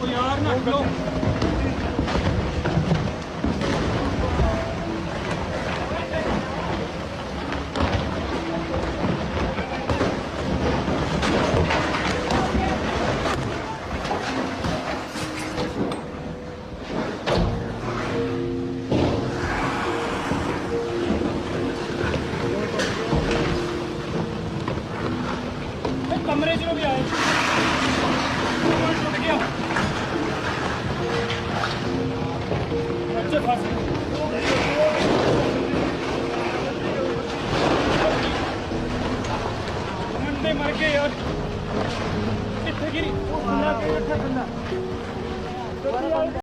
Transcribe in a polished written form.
यार ना लो कमरे च भी आए टूट गया बच्चे फंस मुंडे मर गए यार कितने गिरी